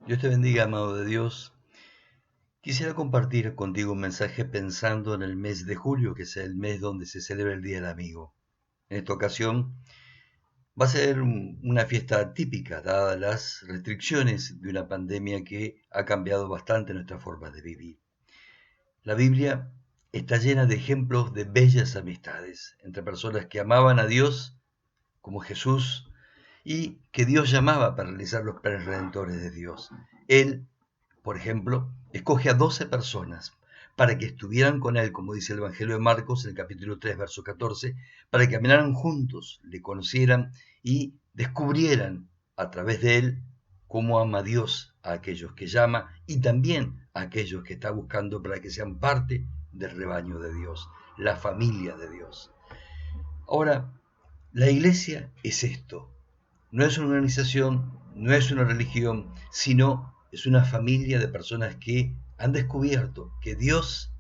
Dios te bendiga, amado de Dios. Quisiera compartir contigo un mensaje pensando en el mes de julio, que es el mes donde se celebra el Día del Amigo. En esta ocasión va a ser una fiesta típica, dadas las restricciones de una pandemia que ha cambiado bastante nuestra forma de vivir. La Biblia está llena de ejemplos de bellas amistades entre personas que amaban a Dios como Jesús y que Dios llamaba para realizar los planes redentores de Dios. Él, por ejemplo, escoge a 12 personas para que estuvieran con él, como dice el Evangelio de Marcos en el capítulo 3, verso 14, para que caminaran juntos, le conocieran y descubrieran a través de él cómo ama Dios a aquellos que llama y también a aquellos que está buscando para que sean parte del rebaño de Dios, la familia de Dios. Ahora, la iglesia es esto. No es una organización, no es una religión, sino es una familia de personas que han descubierto que Dios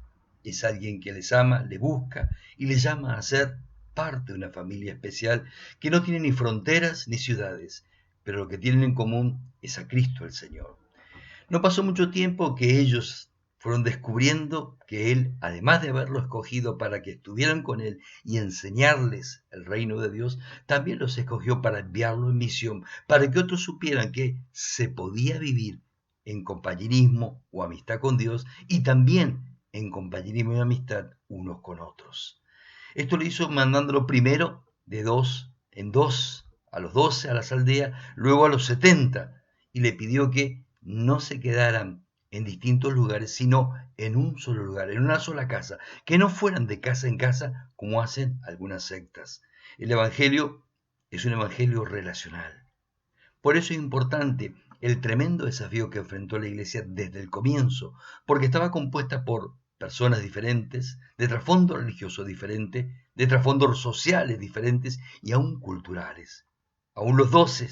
es alguien que les ama, les busca y les llama a ser parte de una familia especial que no tiene ni fronteras ni ciudades, pero lo que tienen en común es a Cristo el Señor. No pasó mucho tiempo que ellos fueron descubriendo que Él, además de haberlo escogido para que estuvieran con Él y enseñarles el reino de Dios, también los escogió para enviarlo en misión, para que otros supieran que se podía vivir en compañerismo o amistad con Dios y también en compañerismo y amistad unos con otros. Esto lo hizo mandándolo primero de dos en dos, a los 12 a las aldeas, luego a los 70, y le pidió que no se quedaran en distintos lugares, sino en un solo lugar, en una sola casa, que no fueran de casa en casa como hacen algunas sectas. El Evangelio es un Evangelio relacional. Por eso es importante el tremendo desafío que enfrentó la iglesia desde el comienzo, porque estaba compuesta por personas diferentes, de trasfondo religioso diferente, de trasfondos sociales diferentes y aún culturales. Aún los 12,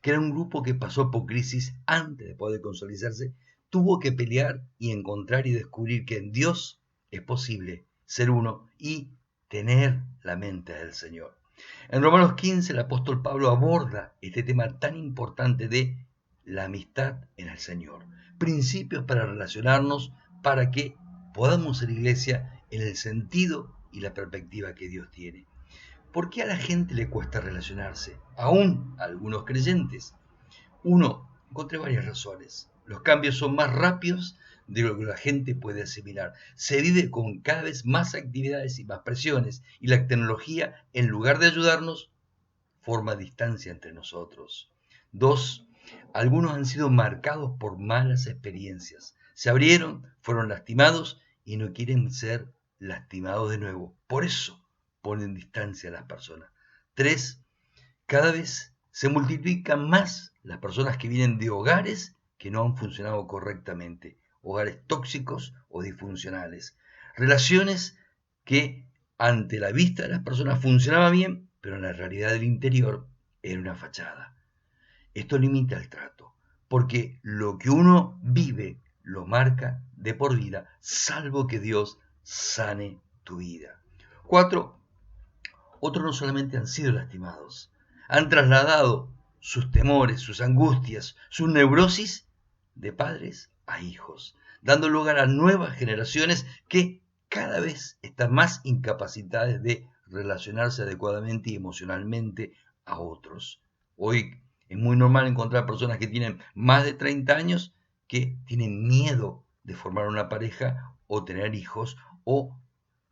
que era un grupo que pasó por crisis antes de poder consolidarse, tuvo que pelear y encontrar y descubrir que en Dios es posible ser uno y tener la mente del Señor. En Romanos 15 el apóstol Pablo aborda este tema tan importante de la amistad en el Señor. Principios para relacionarnos para que podamos ser iglesia en el sentido y la perspectiva que Dios tiene. ¿Por qué a la gente le cuesta relacionarse? Aún a algunos creyentes. Uno, encontré varias razones. Los cambios son más rápidos de lo que la gente puede asimilar. Se vive con cada vez más actividades y más presiones, y la tecnología, en lugar de ayudarnos, forma distancia entre nosotros. Dos, algunos han sido marcados por malas experiencias. Se abrieron, fueron lastimados y no quieren ser lastimados de nuevo. Por eso ponen distancia a las personas. Tres, cada vez se multiplican más las personas que vienen de hogares que no han funcionado correctamente, hogares tóxicos o disfuncionales, relaciones que ante la vista de las personas funcionaban bien, pero en la realidad del interior era una fachada. Esto limita el trato, porque lo que uno vive lo marca de por vida, salvo que Dios sane tu vida. 4. Otros no solamente han sido lastimados, han trasladado sus temores, sus angustias, sus neurosis de padres a hijos, dando lugar a nuevas generaciones que cada vez están más incapacitadas de relacionarse adecuadamente y emocionalmente a otros. Hoy es muy normal encontrar personas que tienen más de 30 años que tienen miedo de formar una pareja o tener hijos o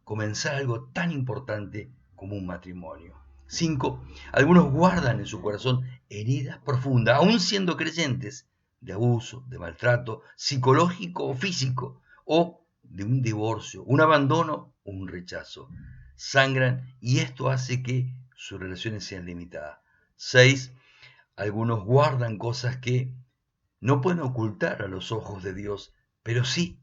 comenzar algo tan importante como un matrimonio. 5. Algunos guardan en su corazón heridas profundas, aún siendo creyentes, de abuso, de maltrato psicológico o físico, o de un divorcio, un abandono o un rechazo. Sangran y esto hace que sus relaciones sean limitadas. 6. Algunos guardan cosas que no pueden ocultar a los ojos de Dios, pero sí,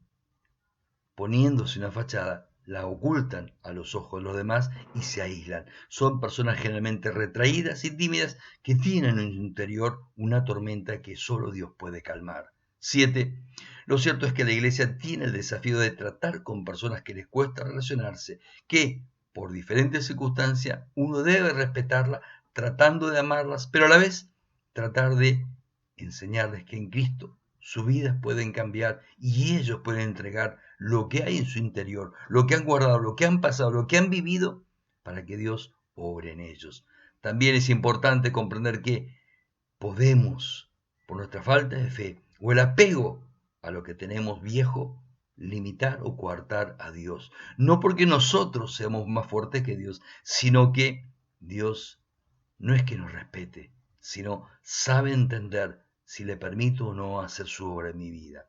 poniéndose una fachada, la ocultan a los ojos de los demás y se aíslan. Son personas generalmente retraídas y tímidas que tienen en su interior una tormenta que solo Dios puede calmar. 7. Lo cierto es que la iglesia tiene el desafío de tratar con personas que les cuesta relacionarse, que por diferentes circunstancias uno debe respetarlas, tratando de amarlas, pero a la vez tratar de enseñarles que en Cristo sus vidas pueden cambiar y ellos pueden entregar lo que hay en su interior, lo que han guardado, lo que han pasado, lo que han vivido, para que Dios obre en ellos. También es importante comprender que podemos, por nuestra falta de fe o el apego a lo que tenemos viejo, limitar o coartar a Dios. No porque nosotros seamos más fuertes que Dios, sino que Dios no es que nos respete, sino sabe entender si le permito o no hacer su obra en mi vida.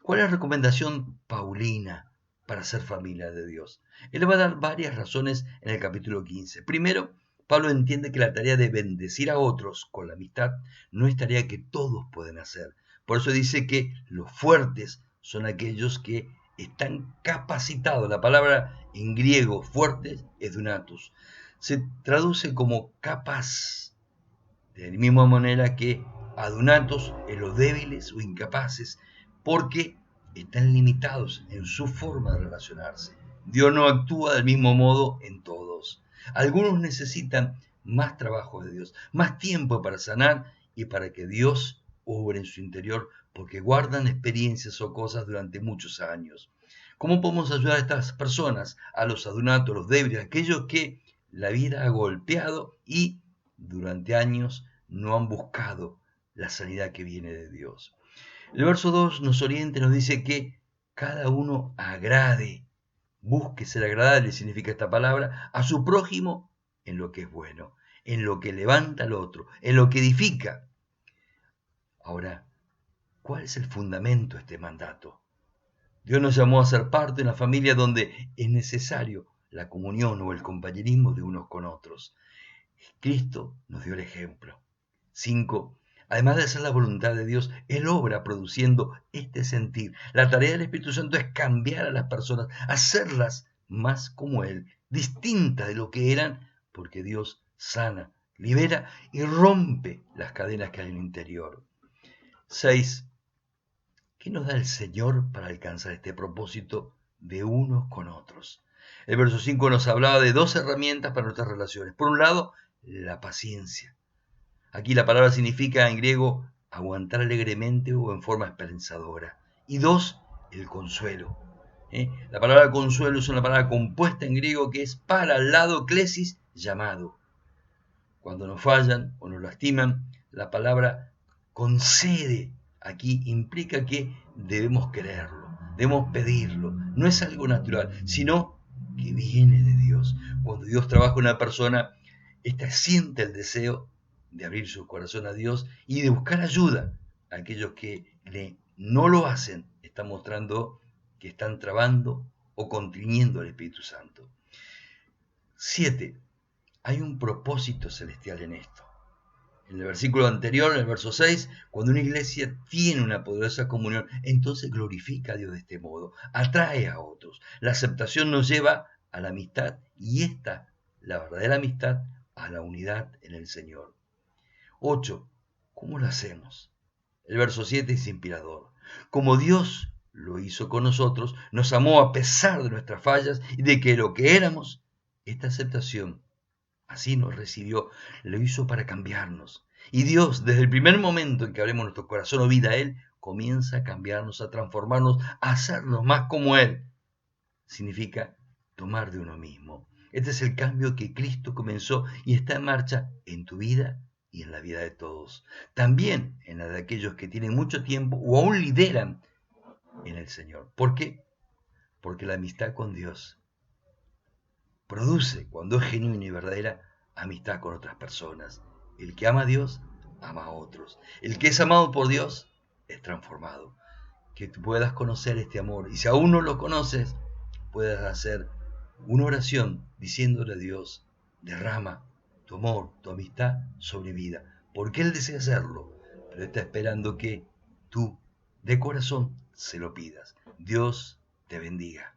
¿Cuál es la recomendación paulina para ser familia de Dios? Él va a dar varias razones en el capítulo 15. Primero, Pablo entiende que la tarea de bendecir a otros con la amistad no es tarea que todos pueden hacer. Por eso dice que los fuertes son aquellos que están capacitados. La palabra en griego fuertes es dunatos. Se traduce como capaz, de la misma manera que adunatos en los débiles o incapaces, porque están limitados en su forma de relacionarse. Dios no actúa del mismo modo en todos. Algunos necesitan más trabajo de Dios, más tiempo para sanar y para que Dios obre en su interior, porque guardan experiencias o cosas durante muchos años. ¿Cómo podemos ayudar a estas personas, a los adunatos, a los débiles, a aquellos que la vida ha golpeado y durante años no han buscado la sanidad que viene de Dios? El verso 2 nos orienta y nos dice que cada uno agrade, busque ser agradable, significa esta palabra, a su prójimo en lo que es bueno, en lo que levanta al otro, en lo que edifica. Ahora, ¿cuál es el fundamento de este mandato? Dios nos llamó a ser parte de una familia donde es necesario la comunión o el compañerismo de unos con otros. Cristo nos dio el ejemplo. 5. Además de hacer la voluntad de Dios, Él obra produciendo este sentir. La tarea del Espíritu Santo es cambiar a las personas, hacerlas más como Él, distintas de lo que eran, porque Dios sana, libera y rompe las cadenas que hay en el interior. 6. ¿Qué nos da el Señor para alcanzar este propósito de unos con otros? El verso 5 nos hablaba de dos herramientas para nuestras relaciones. Por un lado, la paciencia. Aquí la palabra significa en griego aguantar alegremente o en forma esperanzadora. Y 2, el consuelo. La palabra consuelo es una palabra compuesta en griego que es para al lado klesis, llamado. Cuando nos fallan o nos lastiman, la palabra concede aquí implica que debemos quererlo, debemos pedirlo. No es algo natural, sino que viene de Dios. Cuando Dios trabaja en una persona, ésta siente el deseo de abrir su corazón a Dios y de buscar ayuda. Aquellos que no lo hacen están mostrando que están trabando o contriñendo al Espíritu Santo. 7. Hay un propósito celestial en esto. En el versículo anterior, en el verso 6, cuando una iglesia tiene una poderosa comunión, entonces glorifica a Dios de este modo, atrae a otros. La aceptación nos lleva a la amistad y esta, la verdadera amistad, a la unidad en el Señor. 8. ¿Cómo lo hacemos? El verso 7 es inspirador. Como Dios lo hizo con nosotros, nos amó a pesar de nuestras fallas y de que lo que éramos, esta aceptación así nos recibió, lo hizo para cambiarnos. Y Dios, desde el primer momento en que abrimos nuestro corazón o vida a Él, comienza a cambiarnos, a transformarnos, a hacernos más como Él. Significa tomar de uno mismo. Este es el cambio que Cristo comenzó y está en marcha en tu vida y en la vida de todos. También en la de aquellos que tienen mucho tiempo o aún lideran en el Señor. ¿Por qué? Porque la amistad con Dios produce, cuando es genuina y verdadera, amistad con otras personas. El que ama a Dios, ama a otros. El que es amado por Dios, es transformado. Que tú puedas conocer este amor. Y si aún no lo conoces, puedas hacer una oración diciéndole a Dios, derrama tu amor, tu amistad sobre mi vida. Porque Él desea hacerlo, pero está esperando que tú, de corazón, se lo pidas. Dios te bendiga.